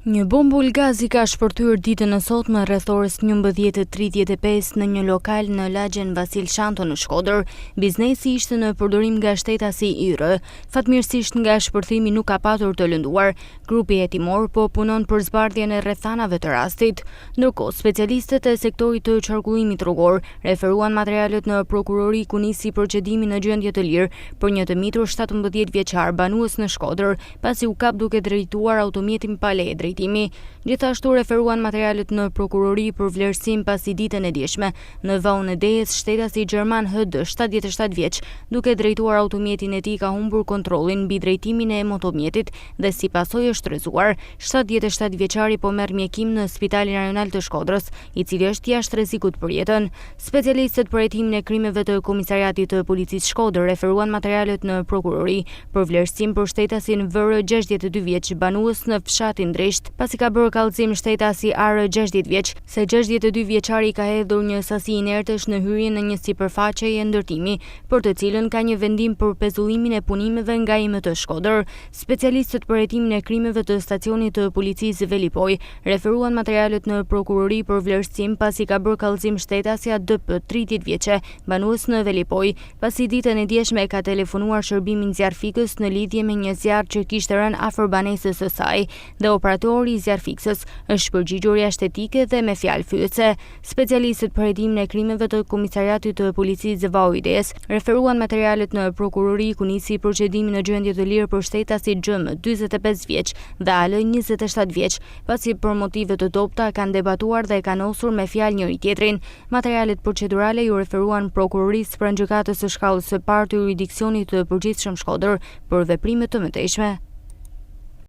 Një bombull gazi ka shpërthyer ditën e sotme rreth orës 11:35 në një lokal në lagjen Vasil Shanto në Shkodër. Biznesi ishte në përdorim nga shtetasi Yrë. Fatmirësisht nga shpërthimi nuk ka patur të lënduar. Grupi hetimor po punon për zbardhjen e rrethanave të rastit. Ndërkohë, specialistët e sektorit të qarkullimit rrugor referuan materialet në prokurori ku nisi procedimi në gjendje të lirë për një të mitur 17 vjeçar banues në Shkodër, pasi u kap duke drejtuar automjetin pa leje drejtimi. Gjithashtu referuan materialet në prokurori për vlerësim pasi ditën e djeshme në vallën e Dejes shtetasi gjerman HD 77 vjeç duke drejtuar automjetin e tij ka humbur kontrollin mbi drejtimin e motomjetit dhe si pasojë është rrezuar. 77 vjeçari po merr mjekim në Spitalin Rajonal të Shkodrës, i cili është jashtë rrezikut për jetën. Specialistët për hetimin e krimeve të Komisariatit të Policisë Shkodër referuan materialet në prokurori për vlerësim për shtetasin VR 62 vjeç banues në fshatin Dresht, pasi ka bërë kallëzim shtetasi AR 60 vjeç se 62 vjeçari ka hedhur një sasi inertësh në hyrjen në një sipërfaqeje ndërtimi, për të cilën ka një vendim për pezullimin e punimeve nga IMT Shkodër. Specialistët për hetimin e krimeve të stacionit të policisë Velipoj referuan materialet në prokurori për vlerësim pasi ka bërë kallëzim shtetasja DP 30 vjeçe banues në Velipoj, pasi ditën e djeshme ka telefonuar shërbimin zjarfikës në lidhje me një zjarr që kishte rënë afër banesës së saj dhe operatori i zjarfiksës është përgjigjur jashtetike dhe me fjalë fyese. Specialistët për hetimin e krimeve të Komisariatit të Policisë Vallëides referuan materialet në prokurori ku nisi procedimi në gjendje të lirë për shtetasi XM 45 vjeç dhe AL 27 vjeç, pasi për motive të dobta kanë debatuar dhe kanë osur me fjalë njëri tjetrin. Materialet procedurale ju referuan prokurorisë pranë gjykatës së shkallës së parë të jurisdiksionit të përgjithshëm Shkodër për veprime të mëtejshme.